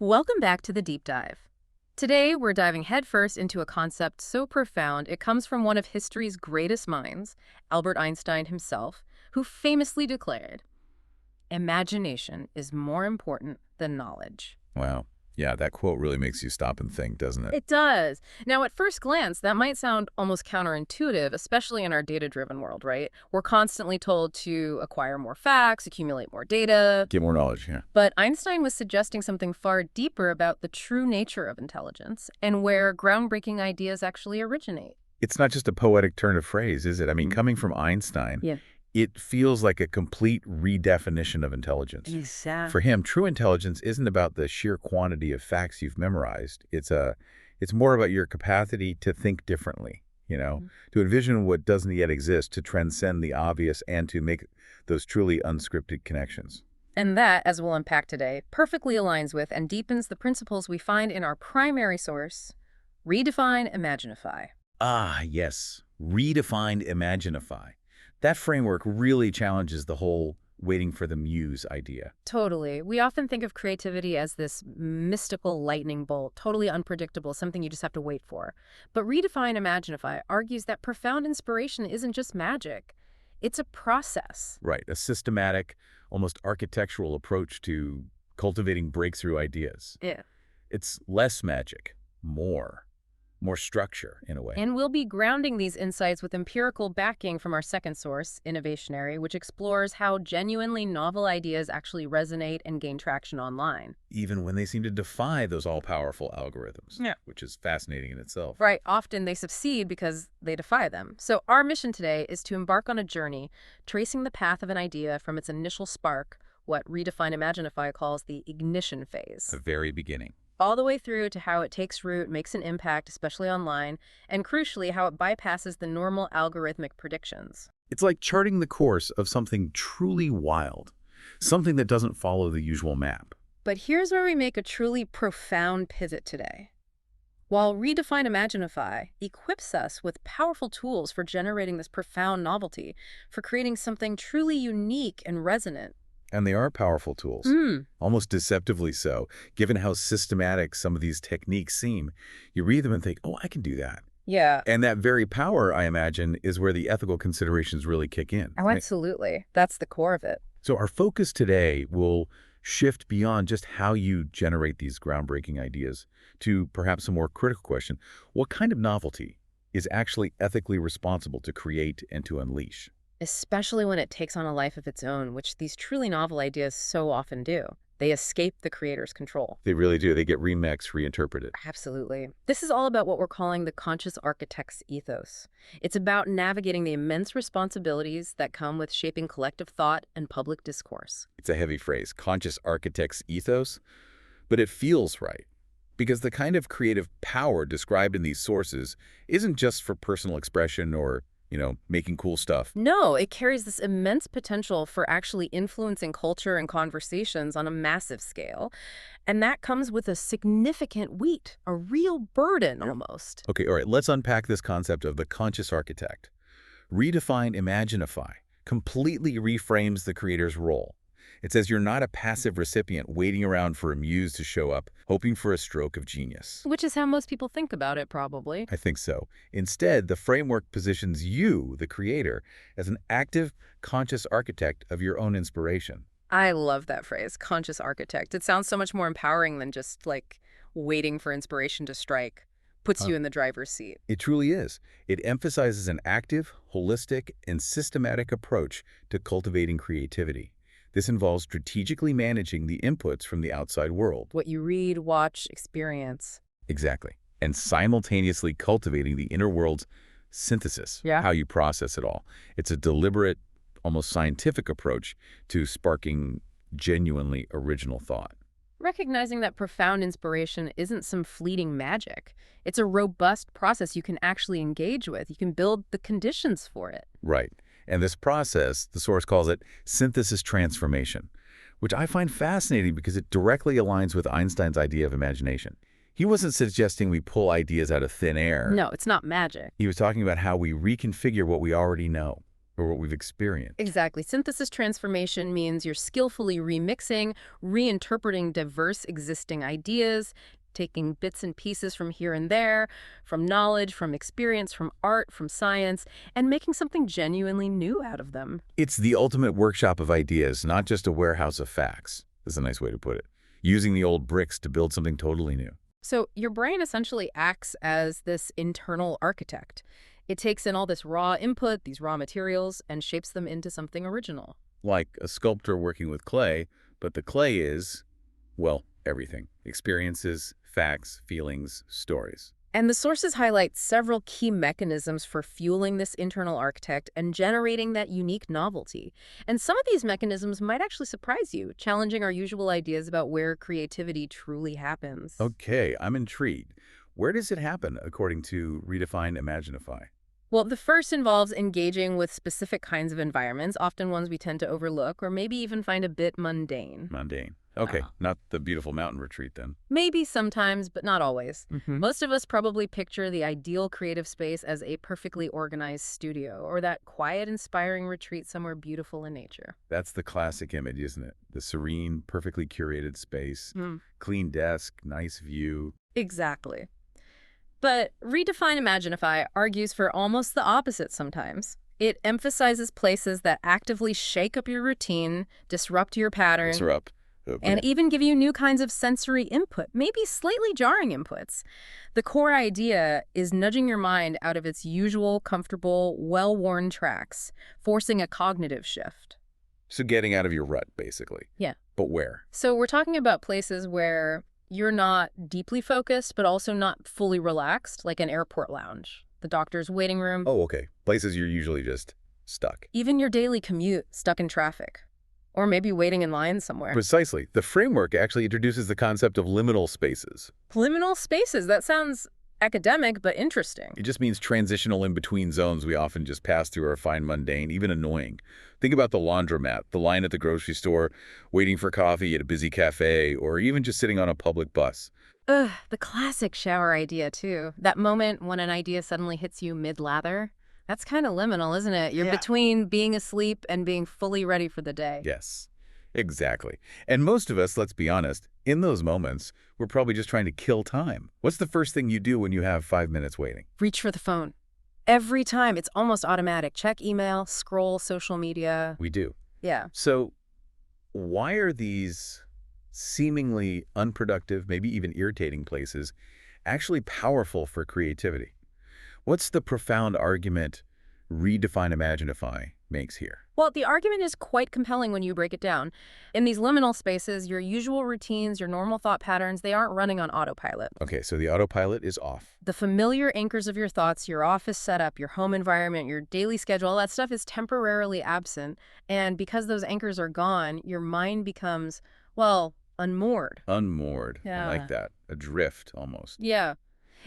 Welcome back to the deep dive. Today, we're diving headfirst into a concept so profound it comes from one of history's greatest minds, Albert Einstein himself, who famously declared, "Imagination is more important than knowledge." Wow. Yeah, that quote really makes you stop and think, doesn't it? It does. Now, at first glance, that might sound almost counterintuitive, especially in our data-driven world, right? We're constantly told to acquire more facts, accumulate more data. Get more knowledge, yeah. But Einstein was suggesting something far deeper about the true nature of intelligence and where groundbreaking ideas actually originate. It's not just a poetic turn of phrase, is it? I mean, coming from Einstein, Yeah. it feels like a complete redefinition of intelligence. Exactly. For him, true intelligence isn't about the sheer quantity of facts you've memorized. It's more about your capacity to think differently, to envision what doesn't yet exist, to transcend the obvious, and to make those truly unscripted connections. And that, as we'll unpack today, perfectly aligns with and deepens the principles we find in our primary source, Redefine, Imaginify. Ah, yes. Redefined Imaginify. That framework really challenges the whole waiting for the muse idea. Totally. We often think of creativity as this mystical lightning bolt, totally unpredictable, something you just have to wait for. But Redefine Imaginify argues that profound inspiration isn't just magic. It's a process. Right, a systematic, almost architectural approach to cultivating breakthrough ideas. Yeah. It's less magic, more structure in a way. And we'll be grounding these insights with empirical backing from our second source, Innovationary, which explores how genuinely novel ideas actually resonate and gain traction online. Even when they seem to defy those all-powerful algorithms, Yeah. which is fascinating in itself. Right, often they succeed because they defy them. So our mission today is to embark on a journey, tracing the path of an idea from its initial spark, what Redefine Imaginify calls the ignition phase, The very beginning. all the way through to how it takes root, makes an impact, especially online, and crucially, how it bypasses the normal algorithmic predictions. It's like charting the course of something truly wild, something that doesn't follow the usual map. But here's where we make a truly profound pivot today. While Redefine Imaginify equips us with powerful tools for generating this profound novelty, for creating something truly unique and resonant. And they are powerful tools, almost deceptively so, given how systematic some of these techniques seem. You read them and think, oh, I can do that. Yeah. And that very power, I imagine, is where the ethical considerations really kick in. Oh, right? absolutely. That's the core of it. So our focus today will shift beyond just how you generate these groundbreaking ideas to perhaps a more critical question. What kind of novelty is actually ethically responsible to create and to unleash? Especially when it takes on a life of its own, which these truly novel ideas so often do. They escape the creator's control. They really do. They get remixed, reinterpreted. Absolutely. This is all about what we're calling the conscious architect's ethos. It's about navigating the immense responsibilities that come with shaping collective thought and public discourse. It's a heavy phrase, conscious architect's ethos, but it feels right. Because the kind of creative power described in these sources isn't just for personal expression or making cool stuff. No, it carries this immense potential for actually influencing culture and conversations on a massive scale. And that comes with a significant weight, a real burden almost. Okay, all right, let's unpack this concept of the conscious architect. Redefine Imaginify completely reframes the creator's role. It says you're not a passive recipient waiting around for a muse to show up, hoping for a stroke of genius. Which is how most people think about it, probably. I think so. Instead, the framework positions you, the creator, as an active, conscious architect of your own inspiration. I love that phrase, conscious architect. It sounds so much more empowering than just like waiting for inspiration to strike. Puts you in the driver's seat. It truly is. It emphasizes an active, holistic, and systematic approach to cultivating creativity. This involves strategically managing the inputs from the outside world. What you read, watch, experience. Exactly. And simultaneously cultivating the inner world's synthesis, how you process it all. It's a deliberate, almost scientific approach to sparking genuinely original thought. Recognizing that profound inspiration isn't some fleeting magic. It's a robust process you can actually engage with. You can build the conditions for it. Right. And this process, the source calls it synthesis transformation, which I find fascinating because it directly aligns with Einstein's idea of imagination. He wasn't suggesting we pull ideas out of thin air. No, it's not magic. He was talking about how we reconfigure what we already know, or what we've experienced. Exactly. Synthesis transformation means you're skillfully remixing, reinterpreting diverse existing ideas, taking bits and pieces from here and there, from knowledge, from experience, from art, from science, and making something genuinely new out of them. It's the ultimate workshop of ideas, not just a warehouse of facts. That's a nice way to put it. Using the old bricks to build something totally new. So your brain essentially acts as this internal architect. It takes in all this raw input, these raw materials, and shapes them into something original. Like a sculptor working with clay, but the clay is, well, everything. Experiences, facts, feelings, stories. And the sources highlight several key mechanisms for fueling this internal architect and generating that unique novelty. And some of these mechanisms might actually surprise you, challenging our usual ideas about where creativity truly happens. Okay, I'm intrigued. Where does it happen, according to Redefined Imaginify? Well, the first involves engaging with specific kinds of environments, often ones we tend to overlook or maybe even find a bit mundane. Mundane. Okay, not the beautiful mountain retreat then. Maybe sometimes, but not always. Mm-hmm. Most of us probably picture the ideal creative space as a perfectly organized studio or that quiet, inspiring retreat somewhere beautiful in nature. That's the classic image, isn't it? The serene, perfectly curated space, clean desk, nice view. Exactly. But Redefine Imaginify argues for almost the opposite sometimes. It emphasizes places that actively shake up your routine, disrupt your pattern, and even give you new kinds of sensory input, maybe slightly jarring inputs. The core idea is nudging your mind out of its usual, comfortable, well-worn tracks, forcing a cognitive shift. So getting out of your rut, basically. Yeah. But where? So we're talking about places where you're not deeply focused, but also not fully relaxed, like an airport lounge, the doctor's waiting room. Oh, okay. Places you're usually just stuck. Even your daily commute, stuck in traffic. Or maybe waiting in line somewhere. Precisely. The framework actually introduces the concept of liminal spaces. Liminal spaces, that sounds academic, but interesting. It just means transitional in-between zones we often just pass through or find mundane, even annoying. Think about the laundromat, the line at the grocery store, waiting for coffee at a busy cafe, or even just sitting on a public bus. Ugh, the classic shower idea, too. That moment when an idea suddenly hits you mid-lather. That's kind of liminal, isn't it? You're between being asleep and being fully ready for the day. Yes, exactly. And most of us, let's be honest, in those moments, we're probably just trying to kill time. What's the first thing you do when you have 5 minutes waiting? Reach for the phone. Every time. It's almost automatic. Check email, scroll social media. We do. Yeah. So why are these seemingly unproductive, maybe even irritating places actually powerful for creativity? What's the profound argument Redefine Imaginify makes here? Well, the argument is quite compelling when you break it down. In these liminal spaces, your usual routines, your normal thought patterns, they aren't running on autopilot. Okay, so the autopilot is off. The familiar anchors of your thoughts, your office setup, your home environment, your daily schedule, all that stuff is temporarily absent. And because those anchors are gone, your mind becomes, well, unmoored. Unmoored. Yeah. I like that. Adrift, almost. Yeah.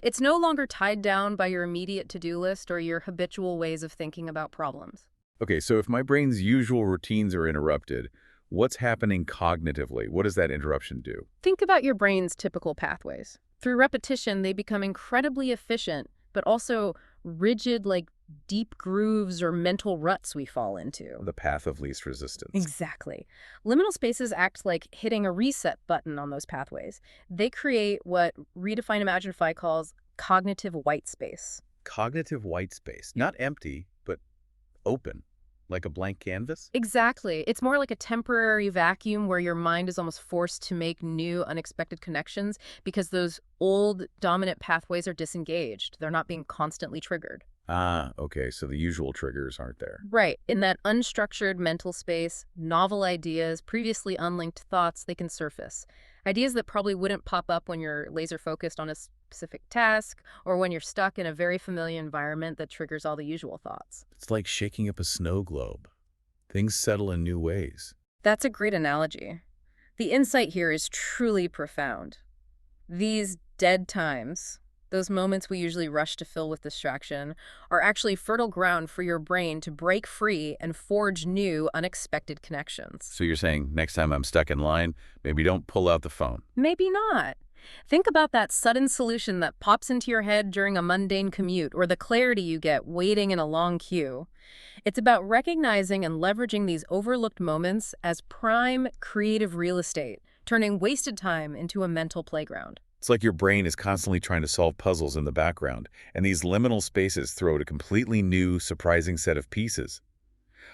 It's no longer tied down by your immediate to-do list or your habitual ways of thinking about problems. Okay, so if my brain's usual routines are interrupted, what's happening cognitively? What does that interruption do? Think about your brain's typical pathways. Through repetition, they become incredibly efficient, but also rigid, like deep grooves or mental ruts we fall into. The path of least resistance. Exactly. Liminal spaces act like hitting a reset button on those pathways. They create what Redefined Imaginify calls cognitive white space. Cognitive white space. Not empty, but open. Like a blank canvas? Exactly. It's more like a temporary vacuum where your mind is almost forced to make new, unexpected connections because those old, dominant pathways are disengaged. They're not being constantly triggered. Ah, okay, so the usual triggers aren't there. Right. In that unstructured mental space, novel ideas, previously unlinked thoughts, they can surface. Ideas that probably wouldn't pop up when you're laser focused on a specific task or when you're stuck in a very familiar environment that triggers all the usual thoughts. It's like shaking up a snow globe. Things settle in new ways. That's a great analogy. The insight here is truly profound. These dead times, those moments we usually rush to fill with distraction, are actually fertile ground for your brain to break free and forge new, unexpected connections. So you're saying next time I'm stuck in line, maybe don't pull out the phone. Maybe not. Think about that sudden solution that pops into your head during a mundane commute, or the clarity you get waiting in a long queue. It's about recognizing and leveraging these overlooked moments as prime creative real estate, turning wasted time into a mental playground. It's like your brain is constantly trying to solve puzzles in the background, and these liminal spaces throw out a completely new, surprising set of pieces.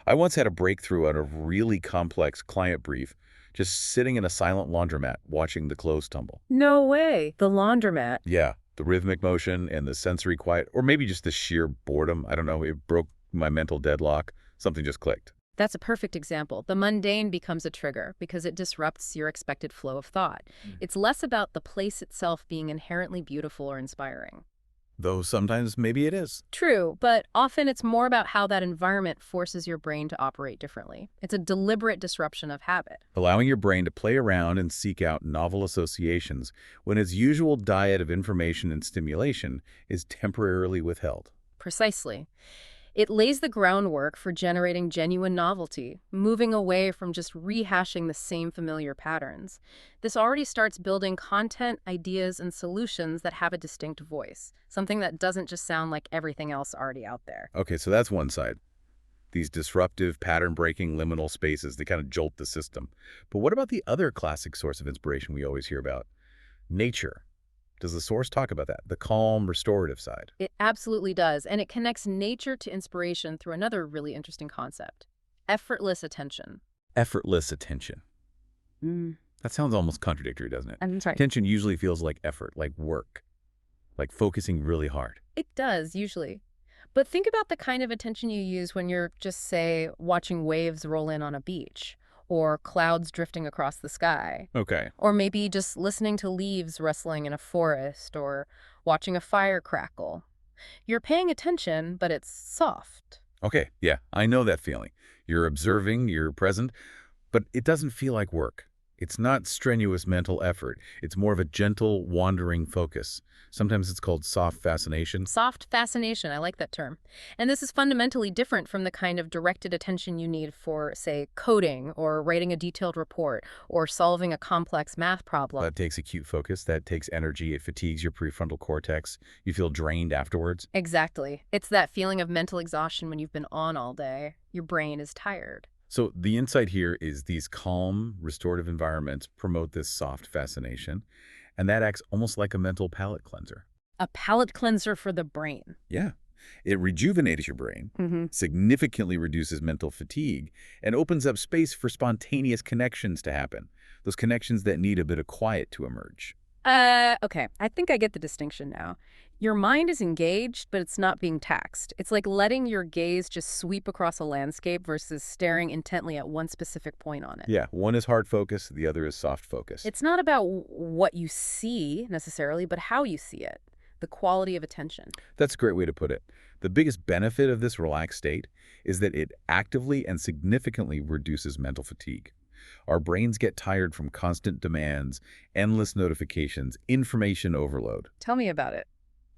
I once had a breakthrough on a really complex client brief, just sitting in a silent laundromat watching the clothes tumble. No way. The laundromat. Yeah, the rhythmic motion and the sensory quiet, or maybe just the sheer boredom. I don't know, it broke my mental deadlock. Something just clicked. That's a perfect example. The mundane becomes a trigger because it disrupts your expected flow of thought. It's less about the place itself being inherently beautiful or inspiring. Though sometimes maybe it is. True, but often it's more about how that environment forces your brain to operate differently. It's a deliberate disruption of habit. Allowing your brain to play around and seek out novel associations when its usual diet of information and stimulation is temporarily withheld. Precisely. It lays the groundwork for generating genuine novelty, moving away from just rehashing the same familiar patterns. This already starts building content, ideas, and solutions that have a distinct voice, something that doesn't just sound like everything else already out there. Okay, so that's one side. These disruptive, pattern-breaking liminal spaces, they kind of jolt the system. But what about the other classic source of inspiration we always hear about? Nature. Does the source talk about that? The calm, restorative side? It absolutely does, and it connects nature to inspiration through another really interesting concept: effortless attention. Effortless attention. That sounds almost contradictory, doesn't it? I'm sorry. Attention usually feels like effort, like work, like focusing really hard. It does, usually. But think about the kind of attention you use when you're just, say, watching waves roll in on a beach, or clouds drifting across the sky, Okay. or maybe just listening to leaves rustling in a forest, or watching a fire crackle. You're paying attention, but it's soft. Okay, yeah, I know that feeling. You're observing, you're present, but it doesn't feel like work. It's not strenuous mental effort. It's more of a gentle, wandering focus. Sometimes it's called soft fascination. Soft fascination, I like that term. And this is fundamentally different from the kind of directed attention you need for, say, coding, or writing a detailed report, or solving a complex math problem. That takes acute focus. That takes energy. It fatigues your prefrontal cortex. You feel drained afterwards. Exactly. It's that feeling of mental exhaustion when you've been on all day. Your brain is tired. So the insight here is these calm, restorative environments promote this soft fascination, and that acts almost like a mental palate cleanser. A palate cleanser for the brain. Yeah. It rejuvenates your brain, significantly reduces mental fatigue, and opens up space for spontaneous connections to happen. Those connections that need a bit of quiet to emerge. Okay. I think I get the distinction now. Your mind is engaged, but it's not being taxed. It's like letting your gaze just sweep across a landscape versus staring intently at one specific point on it. Yeah, one is hard focus, the other is soft focus. It's not about what you see necessarily, but how you see it. The quality of attention. That's a great way to put it. The biggest benefit of this relaxed state is that it actively and significantly reduces mental fatigue. Our brains get tired from constant demands, endless notifications, information overload. Tell me about it.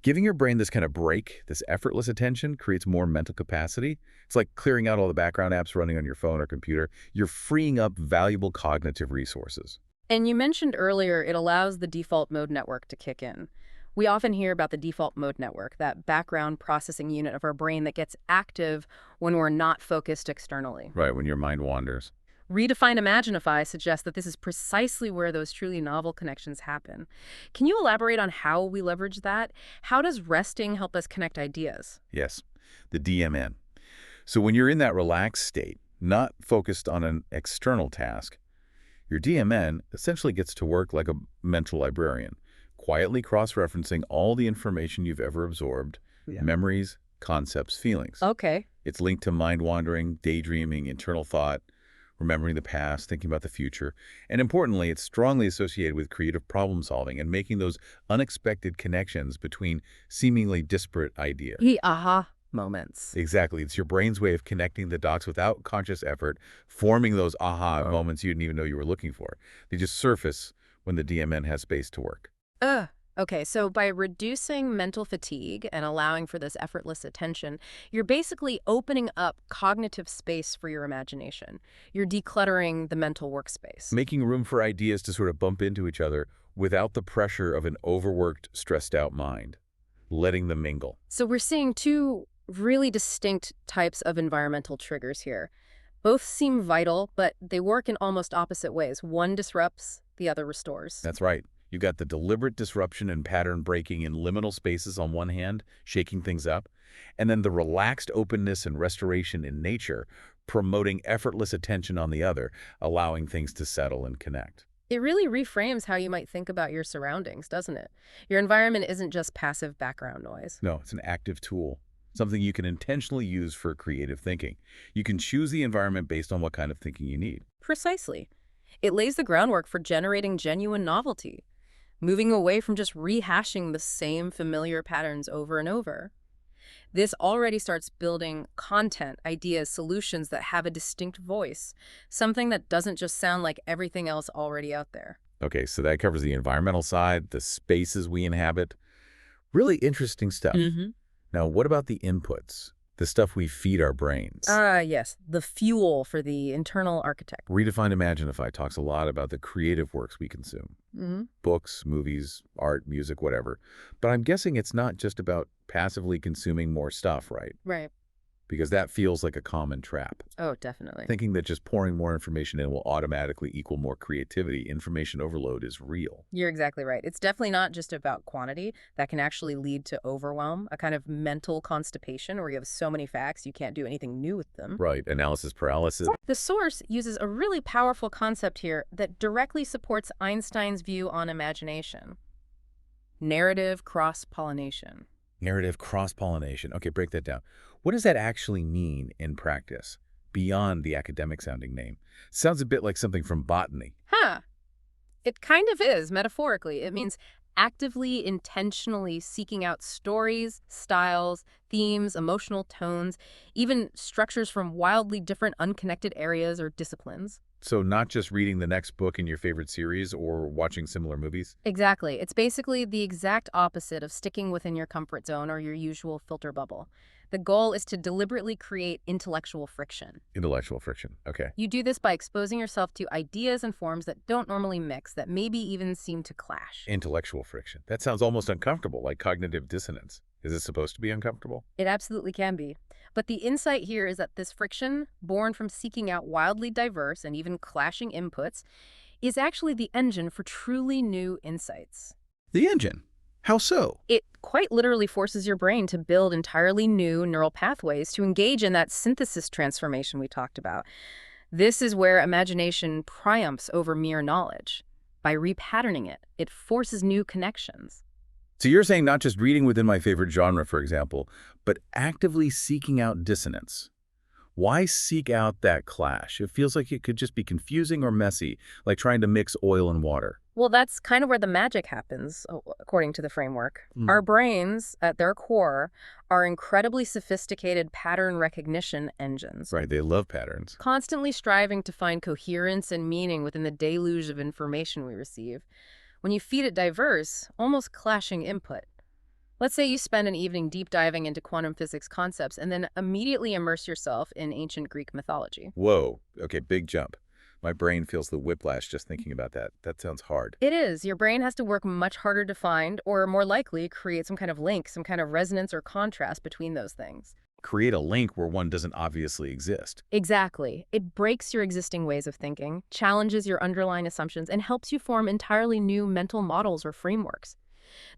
Giving your brain this kind of break, this effortless attention, creates more mental capacity. It's like clearing out all the background apps running on your phone or computer. You're freeing up valuable cognitive resources. And you mentioned earlier it allows the default mode network to kick in. We often hear about the default mode network, that background processing unit of our brain that gets active when we're not focused externally. Right, when your mind wanders. Redefined Imaginative suggests that this is precisely where those truly novel connections happen. Can you elaborate on how we leverage that? How does resting help us connect ideas? Yes, the DMN. So when you're in that relaxed state, not focused on an external task, your DMN essentially gets to work like a mental librarian, quietly cross-referencing all the information you've ever absorbed, memories, concepts, feelings. Okay. It's linked to mind wandering, daydreaming, internal thought, remembering the past, thinking about the future. And importantly, it's strongly associated with creative problem solving and making those unexpected connections between seemingly disparate ideas. The aha moments. Exactly. It's your brain's way of connecting the dots without conscious effort, forming those aha moments you didn't even know you were looking for. They just surface when the DMN has space to work. Okay, so by reducing mental fatigue and allowing for this effortless attention, you're basically opening up cognitive space for your imagination. You're decluttering the mental workspace. Making room for ideas to sort of bump into each other without the pressure of an overworked, stressed-out mind, letting them mingle. So we're seeing two really distinct types of environmental triggers here. Both seem vital, but they work in almost opposite ways. One disrupts, the other restores. That's right. You've got the deliberate disruption and pattern breaking in liminal spaces on one hand, shaking things up, and then the relaxed openness and restoration in nature, promoting effortless attention on the other, allowing things to settle and connect. It really reframes how you might think about your surroundings, doesn't it? Your environment isn't just passive background noise. No, it's an active tool, something you can intentionally use for creative thinking. You can choose the environment based on what kind of thinking you need. Precisely. It lays the groundwork for generating genuine novelty, moving away from just rehashing the same familiar patterns over and over. This already starts building content, ideas, solutions that have a distinct voice, something that doesn't just sound like everything else already out there. Okay, so that covers the environmental side, the spaces we inhabit. Really interesting stuff. Now, what about the inputs? The stuff we feed our brains? Yes, the fuel for the internal architect. Redefined Imaginary talks a lot about the creative works we consume. Books, movies, art, music, whatever. But I'm guessing it's not just about passively consuming more stuff, right? Right. Because that feels like a common trap. Oh, definitely. Thinking that just pouring more information in will automatically equal more creativity, information overload is real. You're exactly right. It's definitely not just about quantity. That can actually lead to overwhelm, a kind of mental constipation where you have so many facts you can't do anything new with them. Right, analysis paralysis. The source uses a really powerful concept here that directly supports Einstein's view on imagination. Narrative cross-pollination. Narrative cross-pollination. Okay, break that down. What does that actually mean in practice, beyond the academic-sounding name? Sounds a bit like something from botany. It kind of is, metaphorically. It means actively, intentionally seeking out stories, styles, themes, emotional tones, even structures from wildly different unconnected areas or disciplines. So not just reading the next book in your favorite series or watching similar movies? Exactly. It's basically the exact opposite of sticking within your comfort zone or your usual filter bubble. The goal is to deliberately create intellectual friction. Intellectual friction. Okay. You do this by exposing yourself to ideas and forms that don't normally mix, that maybe even seem to clash. Intellectual friction. That sounds almost uncomfortable, like cognitive dissonance. Is it supposed to be uncomfortable? It absolutely can be. But the insight here is that this friction, born from seeking out wildly diverse and even clashing inputs, is actually the engine for truly new insights. The engine? How so? It quite literally forces your brain to build entirely new neural pathways to engage in that synthesis transformation we talked about. This is where imagination triumphs over mere knowledge. By repatterning it, it forces new connections. So you're saying not just reading within my favorite genre, for example, but actively seeking out dissonance. Why seek out that clash? It feels like it could just be confusing or messy, like trying to mix oil and water. Well, that's kind of where the magic happens, according to the framework. Our brains, at their core, are incredibly sophisticated pattern recognition engines. Right, they love patterns. Constantly striving to find coherence and meaning within the deluge of information we receive. When you feed it diverse, almost clashing input. Let's say you spend an evening deep diving into quantum physics concepts and then immediately immerse yourself in ancient Greek mythology. Whoa, okay, big jump. My brain feels the whiplash just thinking about that. That sounds hard. It is. Your brain has to work much harder to find, or more likely, create some kind of link, some kind of resonance or contrast between those things. Create a link where one doesn't obviously exist. Exactly. It breaks your existing ways of thinking, challenges your underlying assumptions, and helps you form entirely new mental models or frameworks.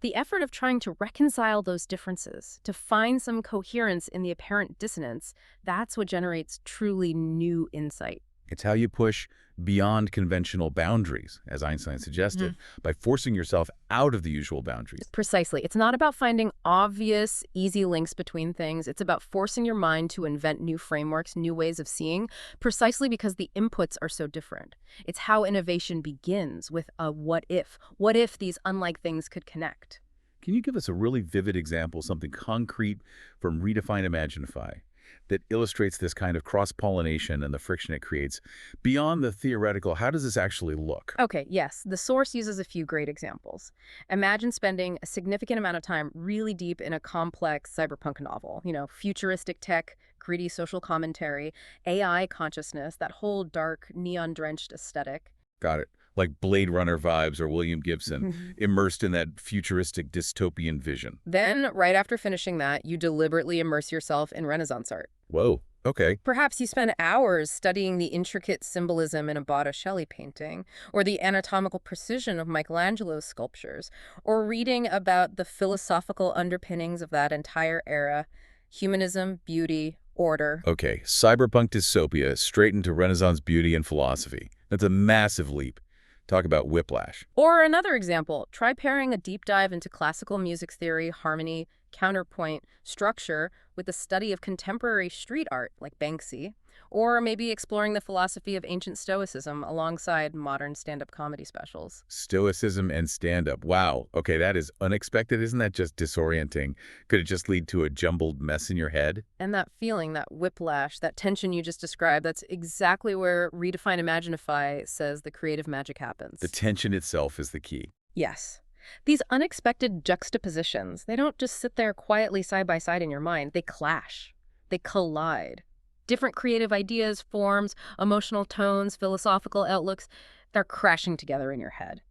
The effort of trying to reconcile those differences, to find some coherence in the apparent dissonance, that's what generates truly new insight. It's how you push beyond conventional boundaries, as Einstein suggested, by forcing yourself out of the usual boundaries. Precisely. It's not about finding obvious, easy links between things. It's about forcing your mind to invent new frameworks, new ways of seeing, precisely because the inputs are so different. It's how innovation begins, with a what if. What if these unlike things could connect? Can you give us a really vivid example, something concrete from Redefined Imaginary, that illustrates this kind of cross-pollination and the friction it creates? Beyond the theoretical, how does this actually look? Okay, yes. The source uses a few great examples. Imagine spending a significant amount of time really deep in a complex cyberpunk novel. Futuristic tech, gritty social commentary, AI consciousness, that whole dark, neon-drenched aesthetic. Got it. like Blade Runner vibes or William Gibson, immersed in that futuristic dystopian vision. Then, right after finishing that, you deliberately immerse yourself in Renaissance art. Whoa, okay. Perhaps you spend hours studying the intricate symbolism in a Botticelli painting, or the anatomical precision of Michelangelo's sculptures, or reading about the philosophical underpinnings of that entire era: humanism, beauty, order. Okay, cyberpunk dystopia straight into Renaissance beauty and philosophy. That's a massive leap. Talk about whiplash. Or another example, try pairing a deep dive into classical music theory, harmony, counterpoint, structure with the study of contemporary street art like Banksy, or maybe exploring the philosophy of ancient Stoicism alongside modern stand-up comedy specials. Stoicism and stand-up. Wow. Okay, that is unexpected. Isn't that just disorienting? Could it just lead to a jumbled mess in your head? And that feeling, that whiplash, that tension you just described, that's exactly where Redefined Imaginify says the creative magic happens. The tension itself is the key. Yes. These unexpected juxtapositions, they don't just sit there quietly side by side in your mind. They clash. They collide. Different creative ideas, forms, emotional tones, philosophical outlooks, they're crashing together in your head.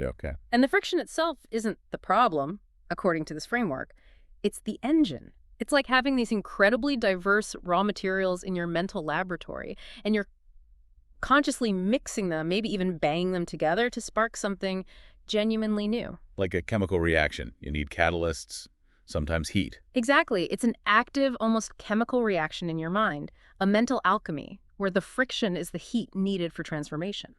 Okay. And the friction itself isn't the problem, according to this framework. It's the engine. It's like having these incredibly diverse raw materials in your mental laboratory, and you're consciously mixing them, maybe even banging them together to spark something genuinely new. Like a chemical reaction. You need catalysts, sometimes heat. Exactly. It's an active, almost chemical reaction in your mind, a mental alchemy, where the friction is the heat needed for transformation.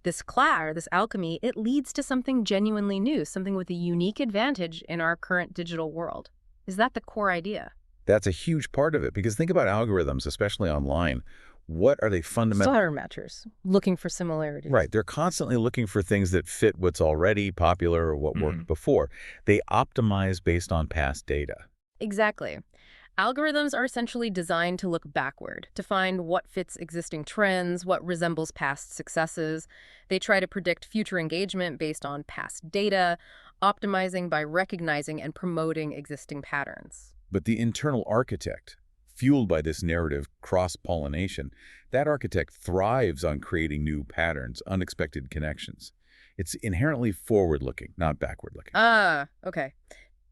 This this alchemy, it leads to something genuinely new, something with a unique advantage in our current digital world. Is that the core idea? That's a huge part of it, because think about algorithms, especially online. What are they fundamentally? Star matchers, looking for similarities. Right. They're constantly looking for things that fit what's already popular or what worked before. They optimize based on past data. Exactly. Algorithms are essentially designed to look backward, to find what fits existing trends, what resembles past successes. They try to predict future engagement based on past data, optimizing by recognizing and promoting existing patterns. But the internal architect, fueled by this narrative cross-pollination, that architect thrives on creating new patterns, unexpected connections. It's inherently forward-looking, not backward-looking. Ah, okay.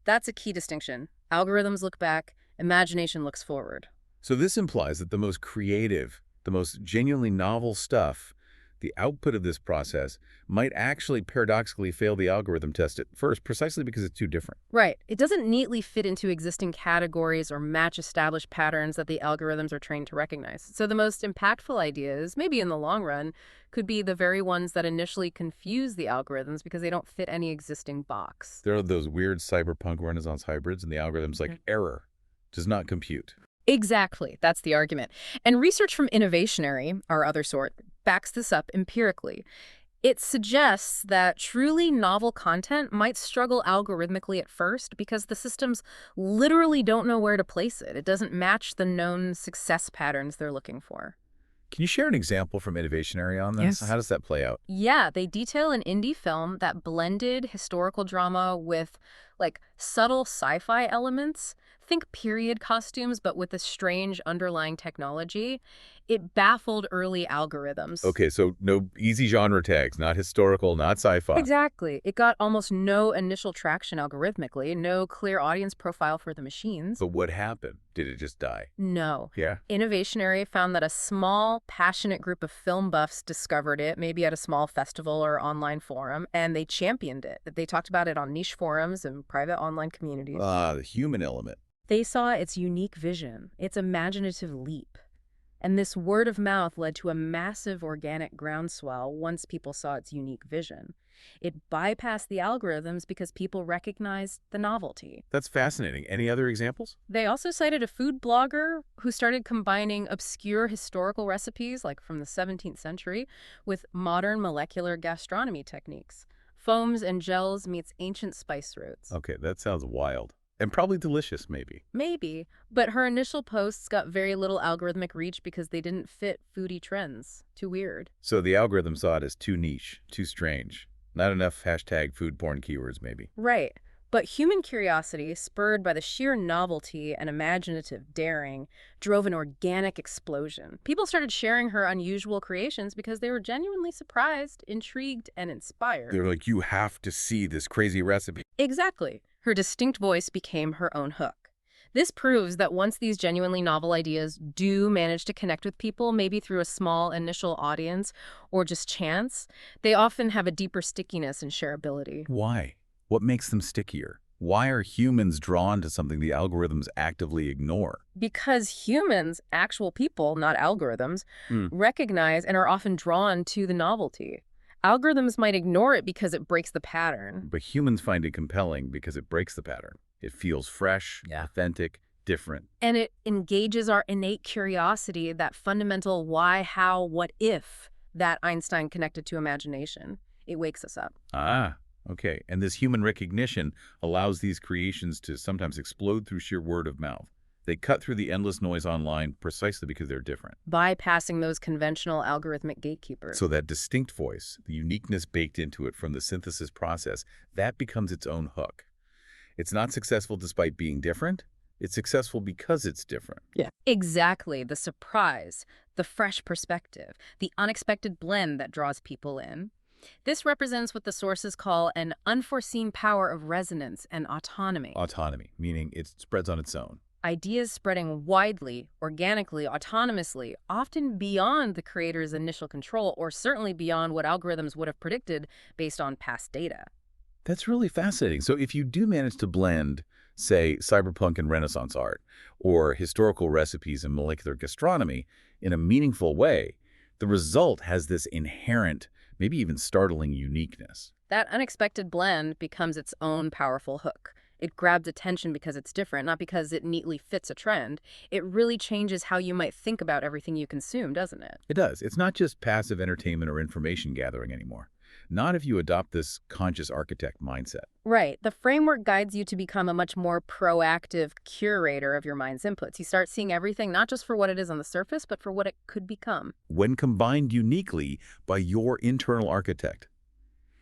That's a key distinction. Algorithms look back, imagination looks forward. So this implies that the most creative, the most genuinely novel stuff, the output of this process, might actually paradoxically fail the algorithm test at first, precisely because it's too different. Right. It doesn't neatly fit into existing categories or match established patterns that the algorithms are trained to recognize. So the most impactful ideas, maybe in the long run, could be the very ones that initially confuse the algorithms because they don't fit any existing box. There are those weird cyberpunk Renaissance hybrids, and the algorithm's like, error, does not compute. Exactly. That's the argument. And research from Innovationary, our other sort, backs this up empirically. It suggests that truly novel content might struggle algorithmically at first because the systems literally don't know where to place it. It doesn't match the known success patterns they're looking for. Can you share an example from Innovationary on this? Yes. How does that play out? Yeah, they detail an indie film that blended historical drama with, like, subtle sci-fi elements. Think period costumes, but with a strange underlying technology. It baffled early algorithms. Okay, so no easy genre tags, not historical, not sci-fi. Exactly. It got almost no initial traction algorithmically, no clear audience profile for the machines. But what happened? Did it just die? No. Yeah. Innovationary found that a small, passionate group of film buffs discovered it, maybe at a small festival or online forum, and they championed it. They talked about it on niche forums and private online communities. The human element. They saw its unique vision, its imaginative leap. And this word of mouth led to a massive organic groundswell once people saw its unique vision. It bypassed the algorithms because people recognized the novelty. That's fascinating. Any other examples? They also cited a food blogger who started combining obscure historical recipes, like from the 17th century, with modern molecular gastronomy techniques. Foams and gels meets ancient spice roots. Okay, that sounds wild. And probably delicious, maybe. Maybe, but her initial posts got very little algorithmic reach because they didn't fit foodie trends. Too weird. So the algorithm saw it as too niche, too strange. Not enough hashtag food porn keywords, maybe. Right. But human curiosity, spurred by the sheer novelty and imaginative daring, drove an organic explosion. People started sharing her unusual creations because they were genuinely surprised, intrigued, and inspired. They're like, you have to see this crazy recipe. Exactly. Her distinct voice became her own hook. This proves that once these genuinely novel ideas do manage to connect with people, maybe through a small initial audience or just chance, they often have a deeper stickiness and shareability. Why? What makes them stickier? Why are humans drawn to something the algorithms actively ignore? Because humans, actual people, not algorithms, Hmm. recognize and are often drawn to the novelty. Algorithms might ignore it because it breaks the pattern. But humans find it compelling because it breaks the pattern. It feels fresh, authentic, different. And it engages our innate curiosity, that fundamental why, how, what if that Einstein connected to imagination. It wakes us up. Ah, okay. And this human recognition allows these creations to sometimes explode through sheer word of mouth. They cut through the endless noise online precisely because they're different. Bypassing those conventional algorithmic gatekeepers. So that distinct voice, the uniqueness baked into it from the synthesis process, that becomes its own hook. It's not successful despite being different. It's successful because it's different. Yeah. Exactly. The surprise, the fresh perspective, the unexpected blend that draws people in. This represents what the sources call an unforeseen power of resonance and autonomy. Autonomy, meaning it spreads on its own. Ideas spreading widely, organically, autonomously, often beyond the creator's initial control, or certainly beyond what algorithms would have predicted based on past data. That's really fascinating. So if you do manage to blend, say, cyberpunk and Renaissance art, or historical recipes and molecular gastronomy in a meaningful way, the result has this inherent, maybe even startling uniqueness. That unexpected blend becomes its own powerful hook. It grabs attention because it's different, not because it neatly fits a trend. It really changes how you might think about everything you consume, doesn't it? It does. It's not just passive entertainment or information gathering anymore. Not if you adopt this conscious architect mindset. Right. The framework guides you to become a much more proactive curator of your mind's inputs. You start seeing everything not just for what it is on the surface, but for what it could become. When combined uniquely by your internal architect,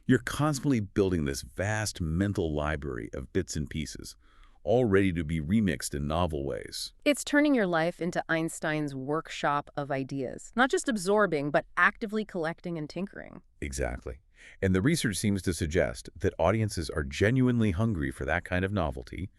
you're constantly building this vast mental library of bits and pieces, all ready to be remixed in novel ways. It's turning your life into Einstein's workshop of ideas, not just absorbing, but actively collecting and tinkering. Exactly. And the research seems to suggest that audiences are genuinely hungry for that kind of novelty,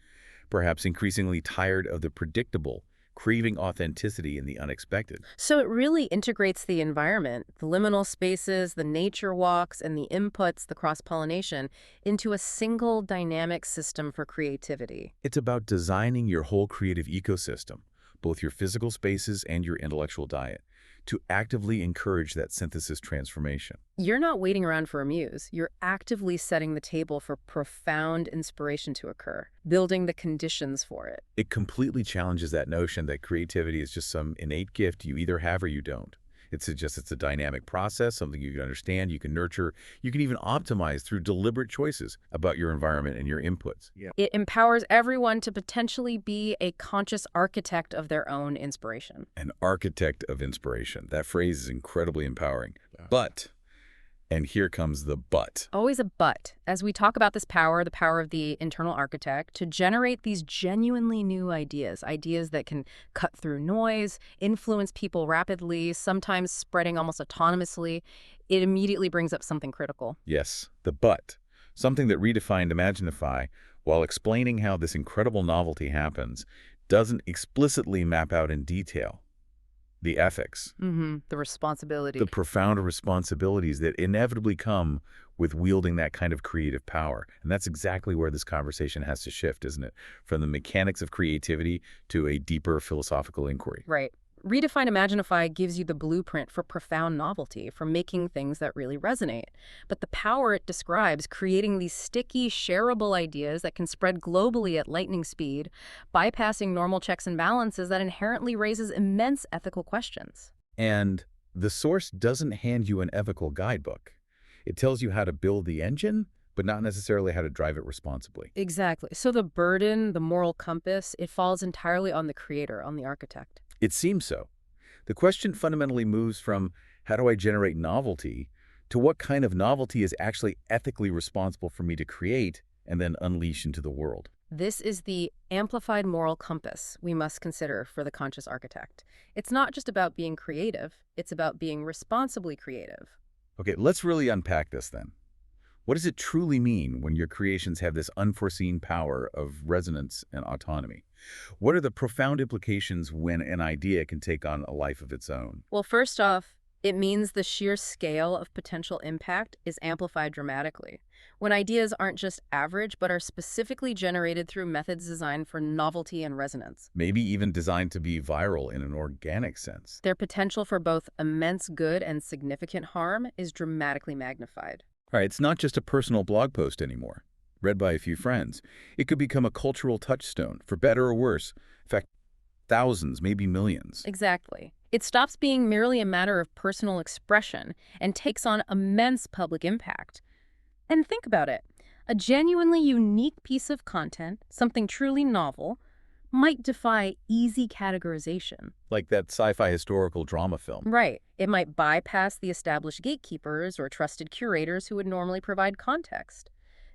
perhaps increasingly tired of the predictable, craving authenticity in the unexpected. So it really integrates the environment, the liminal spaces, the nature walks, and the inputs, the cross-pollination, into a single dynamic system for creativity. It's about designing your whole creative ecosystem, both your physical spaces and your intellectual diet, to actively encourage that synthesis transformation. You're not waiting around for a muse. You're actively setting the table for profound inspiration to occur, building the conditions for it. It completely challenges that notion that creativity is just some innate gift you either have or you don't. It suggests it's a dynamic process, something you can understand, you can nurture, you can even optimize through deliberate choices about your environment and your inputs. Yeah. It empowers everyone to potentially be a conscious architect of their own inspiration. An architect of inspiration. That phrase is incredibly empowering. But, and here comes the but. Always a but. As we talk about this power, the power of the internal architect, to generate these genuinely new ideas, ideas that can cut through noise, influence people rapidly, sometimes spreading almost autonomously, it immediately brings up something critical. Yes, the but. Something that Redefined Imaginative, while explaining how this incredible novelty happens, doesn't explicitly map out in detail the ethics, The responsibility. the profound responsibilities that inevitably come with wielding that kind of creative power. And that's exactly where this conversation has to shift, isn't it? From the mechanics of creativity to a deeper philosophical inquiry. Right. Redefined Imaginify gives you the blueprint for profound novelty, for making things that really resonate. But the power it describes, creating these sticky, shareable ideas that can spread globally at lightning speed, bypassing normal checks and balances, that inherently raises immense ethical questions. And the source doesn't hand you an ethical guidebook. It tells you how to build the engine, but not necessarily how to drive it responsibly. Exactly. So the burden, the moral compass, it falls entirely on the creator, on the architect. It seems so. The question fundamentally moves from how do I generate novelty to what kind of novelty is actually ethically responsible for me to create and then unleash into the world. This is the amplified moral compass we must consider for the conscious architect. It's not just about being creative, it's about being responsibly creative. Okay, let's really unpack this then. What does it truly mean when your creations have this unforeseen power of resonance and autonomy? What are the profound implications when an idea can take on a life of its own? Well, first off, it means the sheer scale of potential impact is amplified dramatically. When ideas aren't just average, but are specifically generated through methods designed for novelty and resonance. Maybe even designed to be viral in an organic sense. Their potential for both immense good and significant harm is dramatically magnified. All right, it's not just a personal blog post anymore, read by a few friends. It could become a cultural touchstone, for better or worse. In fact, thousands, maybe millions. Exactly. It stops being merely a matter of personal expression and takes on immense public impact. And think about it. A genuinely unique piece of content, something truly novel, might defy easy categorization. Like that sci-fi historical drama film. Right. It might bypass the established gatekeepers or trusted curators who would normally provide context.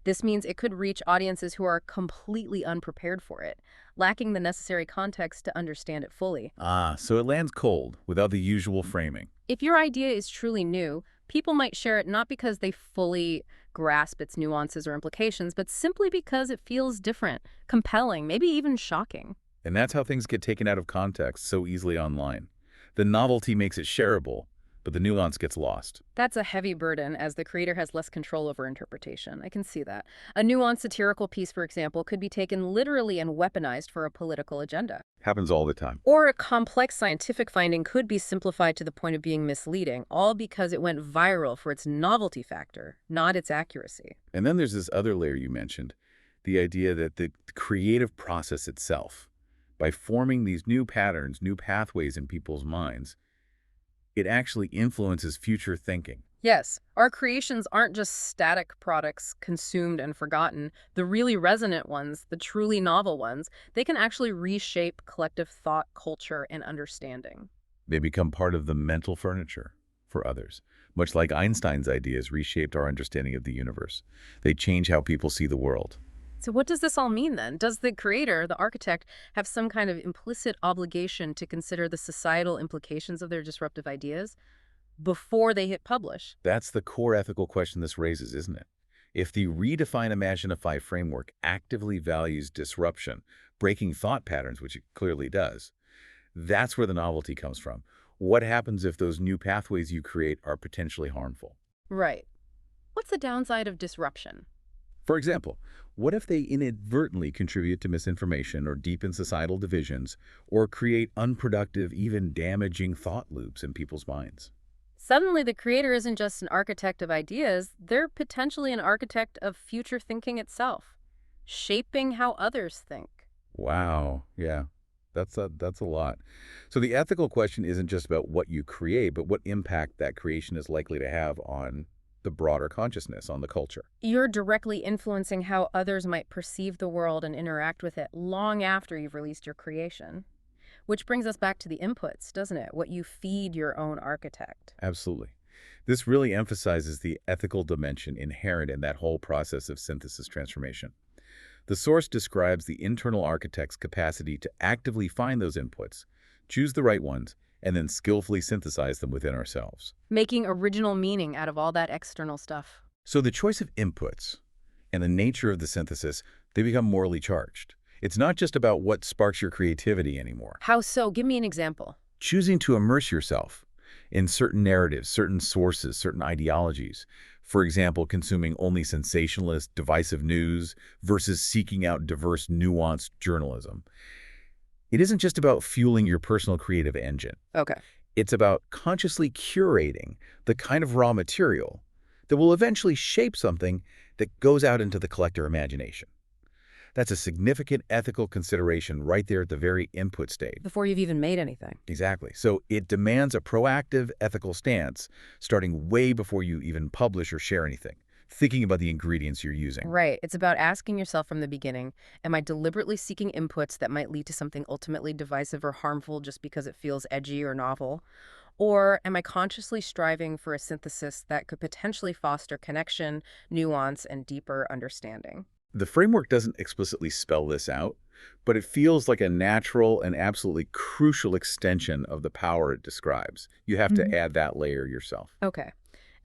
This means it could reach audiences who are completely unprepared for it, lacking the necessary context to understand it fully. Ah, so it lands cold, without the usual framing. If your idea is truly new, people might share it not because they fully grasp its nuances or implications, but simply because it feels different, compelling, maybe even shocking. And that's how things get taken out of context so easily online. The novelty makes it shareable, but the nuance gets lost. That's a heavy burden as the creator has less control over interpretation. I can see that. A nuanced satirical piece, for example, could be taken literally and weaponized for a political agenda. Happens all the time. Or a complex scientific finding could be simplified to the point of being misleading, all because it went viral for its novelty factor, not its accuracy. And then there's this other layer you mentioned, the idea that the creative process itself, by forming these new patterns, new pathways in people's minds, it actually influences future thinking. Yes, our creations aren't just static products consumed and forgotten. The really resonant ones, the truly novel ones, they can actually reshape collective thought, culture, and understanding. They become part of the mental furniture for others, much like Einstein's ideas reshaped our understanding of the universe. They change how people see the world. So what does this all mean then? Does the creator, the architect, have some kind of implicit obligation to consider the societal implications of their disruptive ideas before they hit publish? That's the core ethical question this raises, isn't it? If the Redefined Imaginary Framework actively values disruption, breaking thought patterns, which it clearly does, that's where the novelty comes from. What happens if those new pathways you create are potentially harmful? Right. What's the downside of disruption? For example, what if they inadvertently contribute to misinformation or deepen societal divisions or create unproductive, even damaging thought loops in people's minds? Suddenly, the creator isn't just an architect of ideas, they're potentially an architect of future thinking itself, shaping how others think. Wow. Yeah, that's a lot. So the ethical question isn't just about what you create, but what impact that creation is likely to have on the broader consciousness, on the culture. You're directly influencing how others might perceive the world and interact with it long after you've released your creation. Which brings us back to the inputs, doesn't it? What you feed your own architect. Absolutely. This really emphasizes the ethical dimension inherent in that whole process of synthesis transformation. The source describes the internal architect's capacity to actively find those inputs, choose the right ones, and then skillfully synthesize them within ourselves. Making original meaning out of all that external stuff. So the choice of inputs and the nature of the synthesis, they become morally charged. It's not just about what sparks your creativity anymore. How so? Give me an example. Choosing to immerse yourself in certain narratives, certain sources, certain ideologies. For example, consuming only sensationalist, divisive news versus seeking out diverse, nuanced journalism. It isn't just about fueling your personal creative engine. Okay. It's about consciously curating the kind of raw material that will eventually shape something that goes out into the collector imagination. That's a significant ethical consideration right there at the very input stage. Before you've even made anything. Exactly. So it demands a proactive ethical stance starting way before you even publish or share anything, thinking about the ingredients you're using. Right. It's about asking yourself from the beginning, am I deliberately seeking inputs that might lead to something ultimately divisive or harmful just because it feels edgy or novel? Or am I consciously striving for a synthesis that could potentially foster connection, nuance, and deeper understanding? The framework doesn't explicitly spell this out, but it feels like a natural and absolutely crucial extension of the power it describes. You have to Mhm. add that layer yourself. Okay.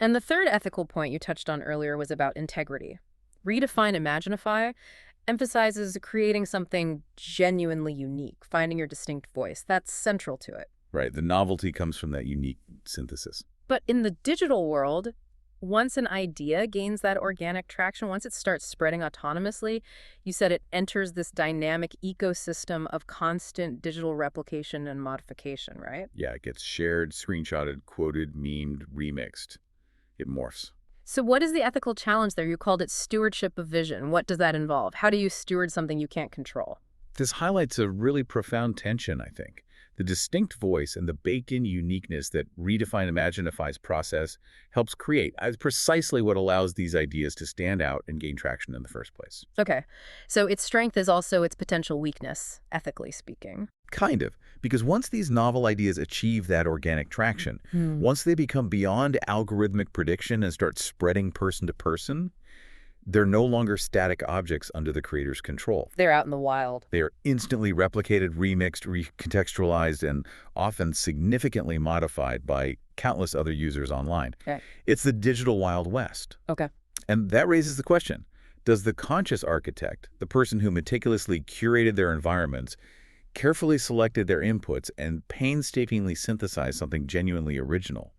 And the third ethical point you touched on earlier was about integrity. Redefine Imaginify emphasizes creating something genuinely unique, finding your distinct voice. That's central to it. Right. The novelty comes from that unique synthesis. But in the digital world, once an idea gains that organic traction, once it starts spreading autonomously, you said it enters this dynamic ecosystem of constant digital replication and modification, right? Yeah, it gets shared, screenshotted, quoted, memed, remixed. It morphs. So what is the ethical challenge there? You called it stewardship of vision. What does that involve? How do you steward something you can't control? This highlights a really profound tension, I think. The distinct voice and the baked-in uniqueness that Redefine Imaginify's process helps create is precisely what allows these ideas to stand out and gain traction in the first place. Okay. So its strength is also its potential weakness, ethically speaking. Kind of, because once these novel ideas achieve that organic traction, once they become beyond algorithmic prediction and start spreading person to person, they're no longer static objects under the creator's control. They're out in the wild. They are instantly replicated, remixed, recontextualized, and often significantly modified by countless other users online. Okay. It's the digital Wild West. Okay. And that raises the question, does the conscious architect, the person who meticulously curated their environments, carefully selected their inputs, and painstakingly synthesized something genuinely original,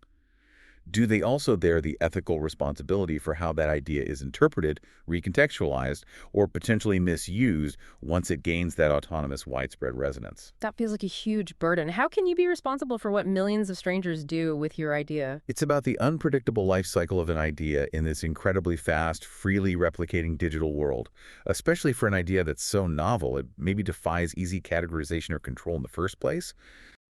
do they also bear the ethical responsibility for how that idea is interpreted, recontextualized, or potentially misused once it gains that autonomous widespread resonance? That feels like a huge burden. How can you be responsible for what millions of strangers do with your idea? It's about the unpredictable life cycle of an idea in this incredibly fast, freely replicating digital world, especially for an idea that's so novel it maybe defies easy categorization or control in the first place.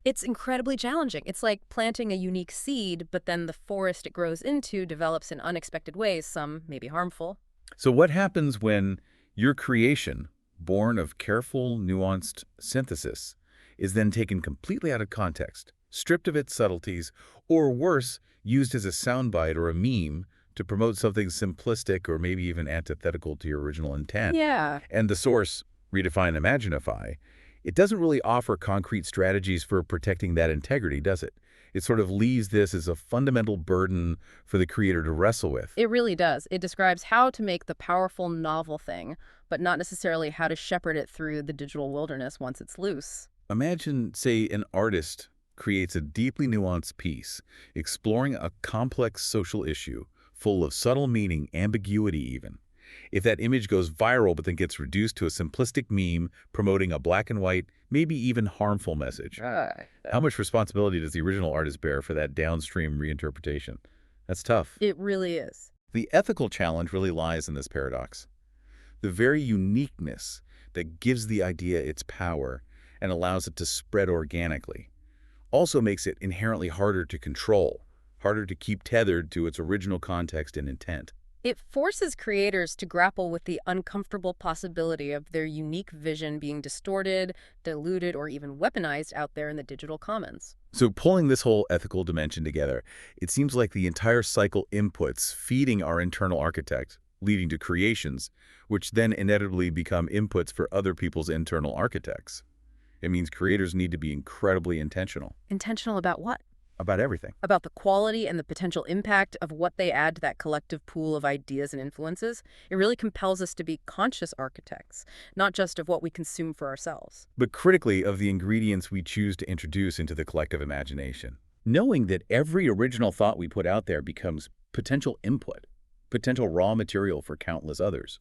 It's incredibly challenging. It's like planting a unique seed, but then the forest it grows into develops in unexpected ways, some maybe harmful. So what happens when your creation, born of careful, nuanced synthesis, is then taken completely out of context, stripped of its subtleties, or worse, used as a soundbite or a meme to promote something simplistic or maybe even antithetical to your original intent? Yeah. And the source, Redefine Imaginify, it doesn't really offer concrete strategies for protecting that integrity, does it? It sort of leaves this as a fundamental burden for the creator to wrestle with. It really does. It describes how to make the powerful novel thing, but not necessarily how to shepherd it through the digital wilderness once it's loose. Imagine, say, an artist creates a deeply nuanced piece, exploring a complex social issue, full of subtle meaning, ambiguity even. If that image goes viral but then gets reduced to a simplistic meme promoting a black and white, maybe even harmful message, Right. how much responsibility does the original artist bear for that downstream reinterpretation? That's tough. It really is. The ethical challenge really lies in this paradox. The very uniqueness that gives the idea its power and allows it to spread organically also makes it inherently harder to control, harder to keep tethered to its original context and intent. It forces creators to grapple with the uncomfortable possibility of their unique vision being distorted, diluted, or even weaponized out there in the digital commons. So pulling this whole ethical dimension together, it seems like the entire cycle inputs feeding our internal architect, leading to creations, which then inevitably become inputs for other people's internal architects. It means creators need to be incredibly intentional Intentional about what? about everything. About the quality and the potential impact of what they add to that collective pool of ideas and influences. It really compels us to be conscious architects, not just of what we consume for ourselves. But critically of the ingredients we choose to introduce into the collective imagination. Knowing that every original thought we put out there becomes potential input, potential raw material for countless others.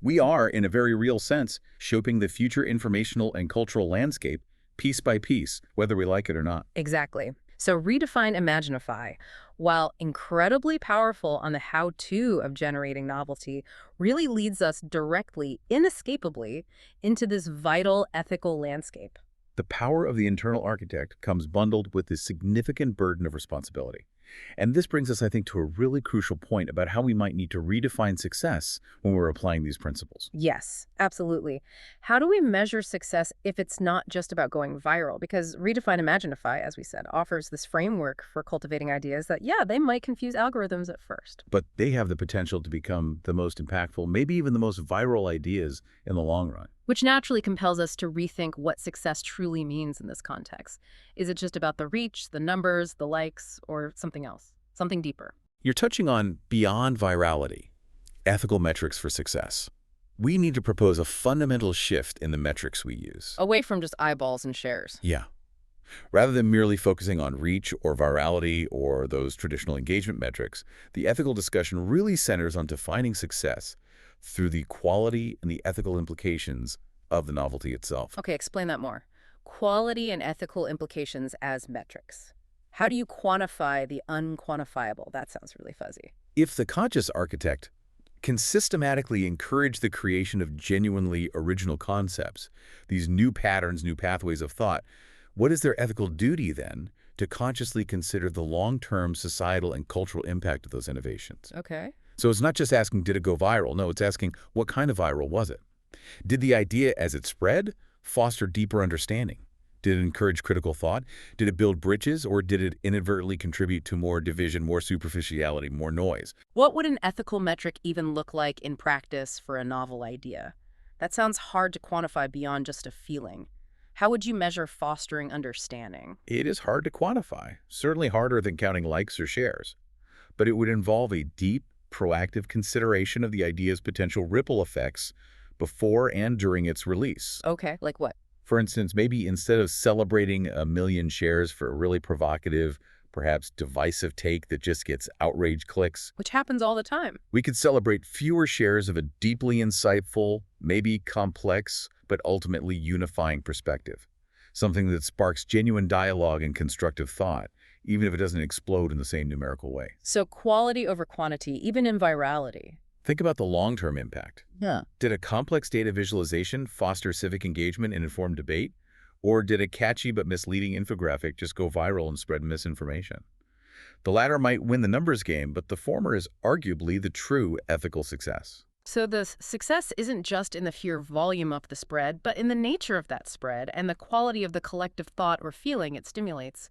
We are, in a very real sense, shaping the future informational and cultural landscape piece by piece, whether we like it or not. Exactly. So Redefine Imaginify, while incredibly powerful on the how-to of generating novelty, really leads us directly, inescapably, into this vital ethical landscape. The power of the internal architect comes bundled with the significant burden of responsibility. And this brings us, I think, to a really crucial point about how we might need to redefine success when we're applying these principles. Yes, absolutely. How do we measure success if it's not just about going viral? Because Redefine Imaginify, as we said, offers this framework for cultivating ideas that, yeah, they might confuse algorithms at first. But they have the potential to become the most impactful, maybe even the most viral ideas in the long run. Which naturally compels us to rethink what success truly means in this context. Is it just about the reach, the numbers, the likes, or something else? Something deeper? You're touching on beyond virality, ethical metrics for success. We need to propose a fundamental shift in the metrics we use. Away from just eyeballs and shares. Yeah. Rather than merely focusing on reach or virality or those traditional engagement metrics, the ethical discussion really centers on defining success through the quality and the ethical implications of the novelty itself. Okay, explain that more. Quality and ethical implications as metrics. How do you quantify the unquantifiable? That sounds really fuzzy. If the conscious architect can systematically encourage the creation of genuinely original concepts, these new patterns, new pathways of thought, what is their ethical duty then to consciously consider the long-term societal and cultural impact of those innovations? Okay. So it's not just asking, did it go viral? No, it's asking, what kind of viral was it? Did the idea as it spread foster deeper understanding? Did it encourage critical thought? Did it build bridges, or did it inadvertently contribute to more division, more superficiality, more noise? What would an ethical metric even look like in practice for a novel idea? That sounds hard to quantify beyond just a feeling. How would you measure fostering understanding? It is hard to quantify, certainly harder than counting likes or shares. But it would involve a deep, proactive consideration of the idea's potential ripple effects before and during its release. Okay, like what? For instance, maybe instead of celebrating 1 million shares for a really provocative, perhaps divisive take that just gets outrage clicks, Which happens all the time. we could celebrate fewer shares of a deeply insightful, maybe complex, but ultimately unifying perspective. Something that sparks genuine dialogue and constructive thought, even if it doesn't explode in the same numerical way. So quality over quantity, even in virality. Think about the long-term impact. Yeah. Did a complex data visualization foster civic engagement and informed debate? Or did a catchy but misleading infographic just go viral and spread misinformation? The latter might win the numbers game, but the former is arguably the true ethical success. So the success isn't just in the sheer volume of the spread, but in the nature of that spread and the quality of the collective thought or feeling it stimulates.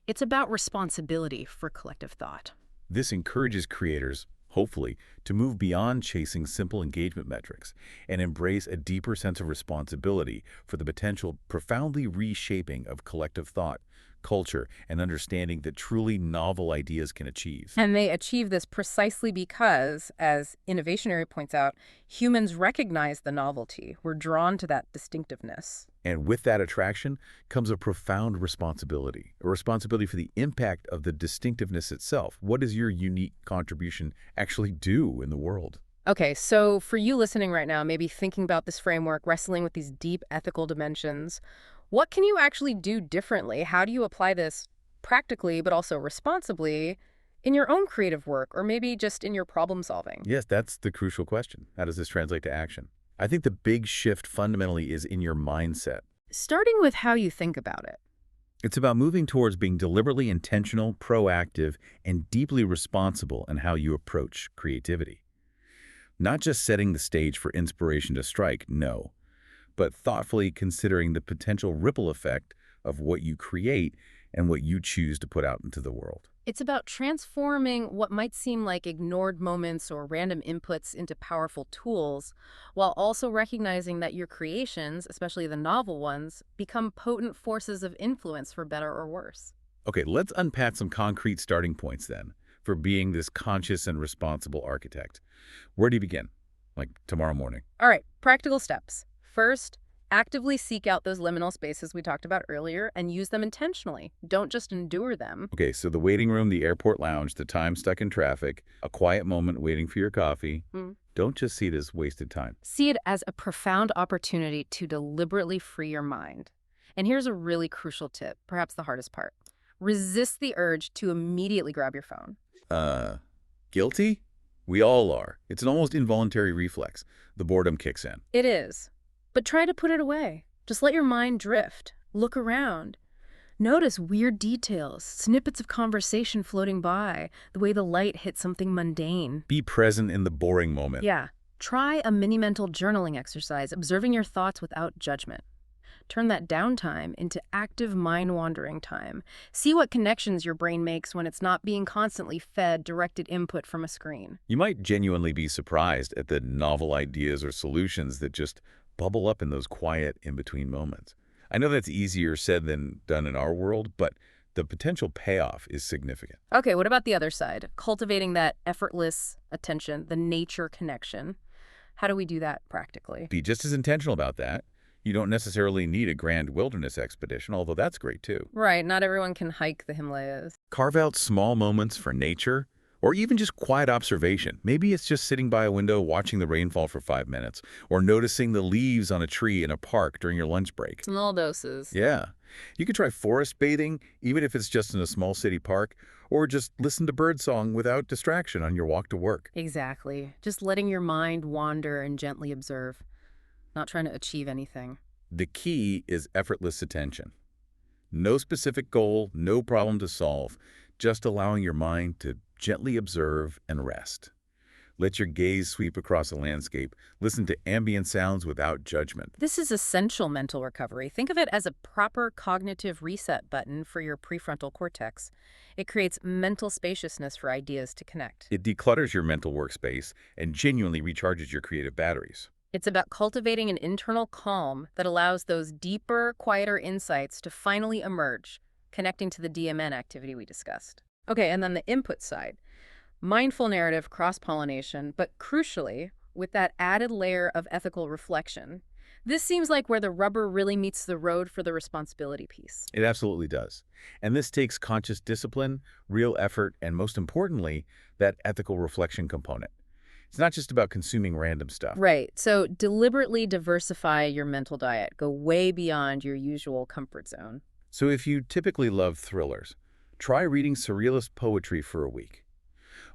It's about responsibility for collective thought. This encourages creators, hopefully, to move beyond chasing simple engagement metrics and embrace a deeper sense of responsibility for the potential profoundly reshaping of collective thought, culture, and understanding that truly novel ideas can achieve. And they achieve this precisely because, as Innovationary points out, humans recognize the novelty. We're drawn to that distinctiveness. And with that attraction comes a profound responsibility, a responsibility for the impact of the distinctiveness itself. What does your unique contribution actually do in the world? Okay, so for you listening right now, maybe thinking about this framework, wrestling with these deep ethical dimensions, what can you actually do differently? How do you apply this practically, but also responsibly in your own creative work, or maybe just in your problem solving? Yes, that's the crucial question. How does this translate to action? I think the big shift fundamentally is in your mindset. Starting with how you think about it. It's about moving towards being deliberately intentional, proactive, and deeply responsible in how you approach creativity. Not just setting the stage for inspiration to strike, no, but thoughtfully considering the potential ripple effect of what you create and what you choose to put out into the world. It's about transforming what might seem like ignored moments or random inputs into powerful tools, while also recognizing that your creations, especially the novel ones, become potent forces of influence for better or worse. Okay, let's unpack some concrete starting points then for being this conscious and responsible architect. Where do you begin? Like tomorrow morning? All right, practical steps. First, actively seek out those liminal spaces we talked about earlier and use them intentionally. Don't just endure them. Okay, so the waiting room, the airport lounge, the time stuck in traffic, a quiet moment waiting for your coffee. Don't just see it as wasted time. See it as a profound opportunity to deliberately free your mind. And here's a really crucial tip, perhaps the hardest part. Resist the urge to immediately grab your phone. Guilty? We all are. It's an almost involuntary reflex. The boredom kicks in. It is. But try to put it away. Just let your mind drift. Look around. Notice weird details, snippets of conversation floating by, the way the light hits something mundane. Be present in the boring moment. Yeah. Try a mini mental journaling exercise, observing your thoughts without judgment. Turn that downtime into active mind-wandering time. See what connections your brain makes when it's not being constantly fed directed input from a screen. You might genuinely be surprised at the novel ideas or solutions that just bubble up in those quiet in-between moments. I know that's easier said than done in our world, but the potential payoff is significant. Okay, what about the other side? Cultivating that effortless attention, the nature connection. How do we do that practically? Be just as intentional about that. You don't necessarily need a grand wilderness expedition, although that's great too. Right, not everyone can hike the Himalayas. Carve out small moments for nature, or even just quiet observation. Maybe it's just sitting by a window watching the rainfall for 5 minutes, or noticing the leaves on a tree in a park during your lunch break. Small doses. Yeah. You could try forest bathing, even if it's just in a small city park, or just listen to birdsong without distraction on your walk to work. Exactly. Just letting your mind wander and gently observe. Not trying to achieve anything. The key is effortless attention. No specific goal, no problem to solve, just allowing your mind to gently observe and rest. Let your gaze sweep across a landscape. Listen to ambient sounds without judgment. This is essential mental recovery. Think of it as a proper cognitive reset button for your prefrontal cortex. It creates mental spaciousness for ideas to connect. It declutters your mental workspace and genuinely recharges your creative batteries. It's about cultivating an internal calm that allows those deeper, quieter insights to finally emerge, connecting to the DMN activity we discussed. Okay, and then the input side. Mindful narrative cross-pollination, but crucially, with that added layer of ethical reflection. This seems like where the rubber really meets the road for the responsibility piece. It absolutely does. And this takes conscious discipline, real effort, and most importantly, that ethical reflection component. It's not just about consuming random stuff. Right. So deliberately diversify your mental diet. Go way beyond your usual comfort zone. So if you typically love thrillers, try reading surrealist poetry for a week.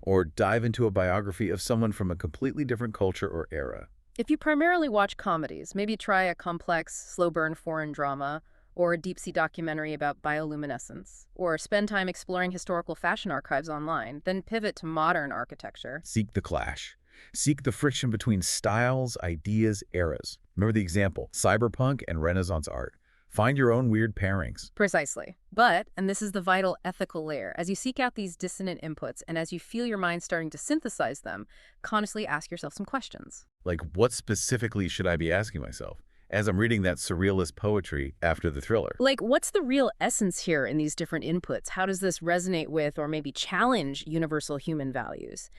Or dive into a biography of someone from a completely different culture or era. If you primarily watch comedies, maybe try a complex, slow-burn foreign drama, or a deep-sea documentary about bioluminescence, or spend time exploring historical fashion archives online, then pivot to modern architecture. Seek the clash. Seek the friction between styles, ideas, eras. Remember the example, cyberpunk and Renaissance art. Find your own weird pairings. Precisely. But, and this is the vital ethical layer, as you seek out these dissonant inputs and as you feel your mind starting to synthesize them, consciously ask yourself some questions. Like, what specifically should I be asking myself as I'm reading that surrealist poetry after the thriller? Like, what's the real essence here in these different inputs? How does this resonate with or maybe challenge universal human values?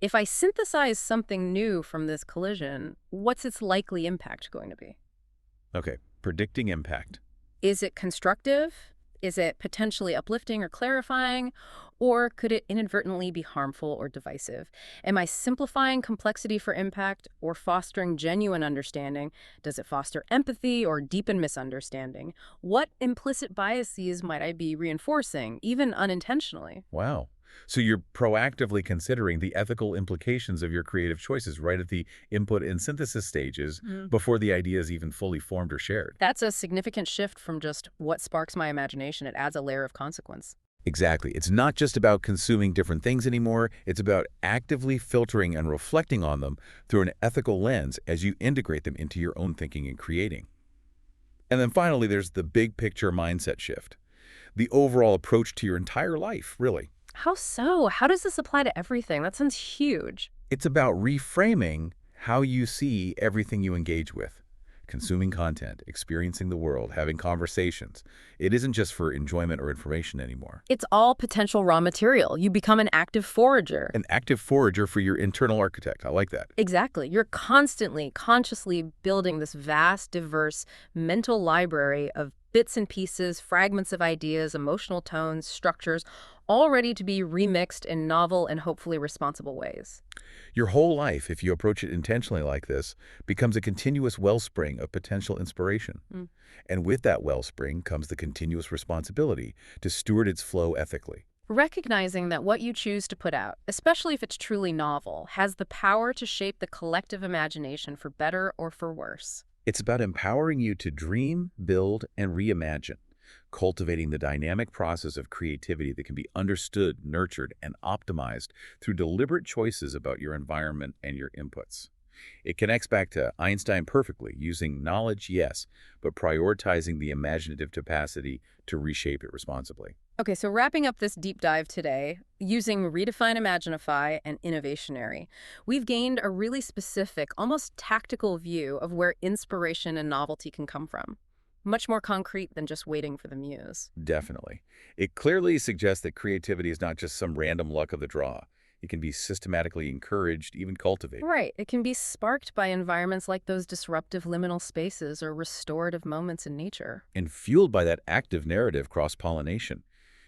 If I synthesize something new from this collision, what's its likely impact going to be? Okay, predicting impact. Is it constructive? Is it potentially uplifting or clarifying? Or could it inadvertently be harmful or divisive? Am I simplifying complexity for impact or fostering genuine understanding? Does it foster empathy or deepen misunderstanding? What implicit biases might I be reinforcing, even unintentionally? Wow. So you're proactively considering the ethical implications of your creative choices right at the input and synthesis stages before the idea is even fully formed or shared. That's a significant shift from just what sparks my imagination. It adds a layer of consequence. Exactly. It's not just about consuming different things anymore. It's about actively filtering and reflecting on them through an ethical lens as you integrate them into your own thinking and creating. And then finally, there's the big picture mindset shift. The overall approach to your entire life, really. How so? How does this apply to everything? That sounds huge. It's about reframing how you see everything you engage with. Consuming content, experiencing the world, having conversations. It isn't just for enjoyment or information anymore. It's all potential raw material. You become an active forager. An active forager for your internal architect. I like that. Exactly. You're constantly, consciously building this vast, diverse mental library of bits and pieces, fragments of ideas, emotional tones, structures, all ready to be remixed in novel and hopefully responsible ways. Your whole life, if you approach it intentionally like this, becomes a continuous wellspring of potential inspiration. And with that wellspring comes the continuous responsibility to steward its flow ethically. Recognizing that what you choose to put out, especially if it's truly novel, has the power to shape the collective imagination for better or for worse. It's about empowering you to dream, build, and reimagine, cultivating the dynamic process of creativity that can be understood, nurtured, and optimized through deliberate choices about your environment and your inputs. It connects back to Einstein perfectly, using knowledge, yes, but prioritizing the imaginative capacity to reshape it responsibly. Okay, so wrapping up this deep dive today, using Redefine, Imaginify, and Innovationary, we've gained a really specific, almost tactical view of where inspiration and novelty can come from. Much more concrete than just waiting for the muse. Definitely. It clearly suggests that creativity is not just some random luck of the draw. It can be systematically encouraged, even cultivated. Right, it can be sparked by environments like those disruptive liminal spaces or restorative moments in nature. And fueled by that active narrative cross-pollination.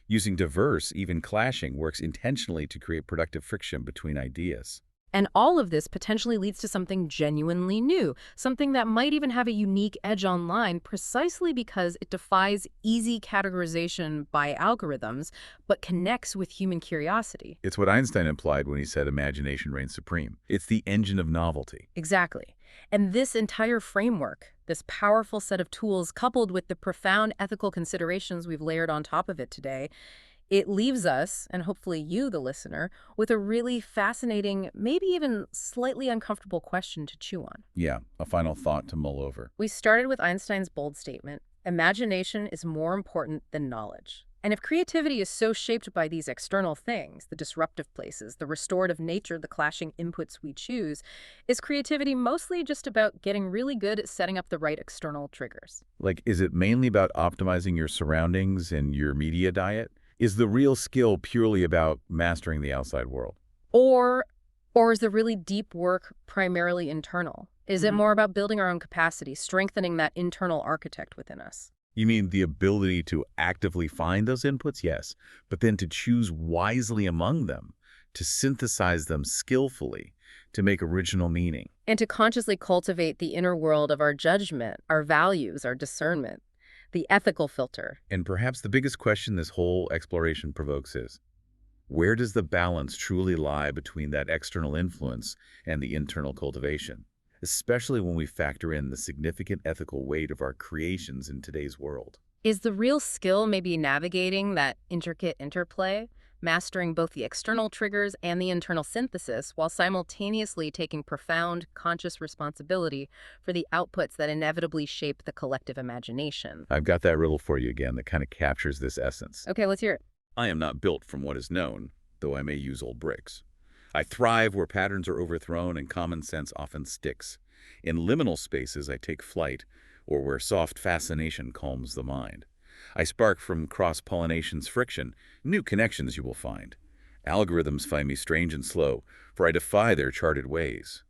Using diverse, even clashing, works intentionally to create productive friction between ideas. And all of this potentially leads to something genuinely new, something that might even have a unique edge online precisely because it defies easy categorization by algorithms, but connects with human curiosity. It's what Einstein implied when he said imagination reigns supreme. It's the engine of novelty. Exactly. And this entire framework, this powerful set of tools coupled with the profound ethical considerations we've layered on top of it today, it leaves us, and hopefully you, the listener, with a really fascinating, maybe even slightly uncomfortable question to chew on. Yeah, a final thought to mull over. We started with Einstein's bold statement, imagination is more important than knowledge. And if creativity is so shaped by these external things, the disruptive places, the restorative nature, the clashing inputs we choose, is creativity mostly just about getting really good at setting up the right external triggers? Like, is it mainly about optimizing your surroundings and your media diet? Is the real skill purely about mastering the outside world? Or, or is the really deep work primarily internal? Is it more about building our own capacity, strengthening that internal architect within us? You mean the ability to actively find those inputs? Yes, but then to choose wisely among them, to synthesize them skillfully, to make original meaning. And to consciously cultivate the inner world of our judgment, our values, our discernment, the ethical filter. And perhaps the biggest question this whole exploration provokes is, where does the balance truly lie between that external influence and the internal cultivation? Especially when we factor in the significant ethical weight of our creations in today's world. Is the real skill maybe navigating that intricate interplay, mastering both the external triggers and the internal synthesis while simultaneously taking profound, conscious responsibility for the outputs that inevitably shape the collective imagination? I've got that riddle for you again that kind of captures this essence. Okay, let's hear it. I am not built from what is known, though I may use old bricks. I thrive where patterns are overthrown and common sense often sticks. In liminal spaces, I take flight, or where soft fascination calms the mind. I spark from cross-pollination's friction, new connections you will find. Algorithms find me strange and slow, for I defy their charted ways.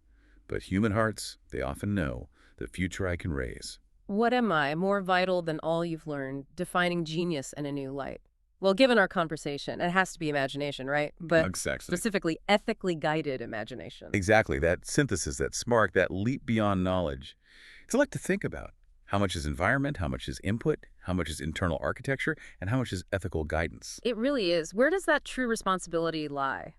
But human hearts, they often know the future I can raise. What am I, more vital than all you've learned, defining genius in a new light? Well, given our conversation, it has to be imagination, right? But Exactly. specifically ethically guided imagination. Exactly, that synthesis, that spark, that leap beyond knowledge. It's a lot to think about. How much is environment, how much is input, how much is internal architecture, and how much is ethical guidance? It really is. Where does that true responsibility lie?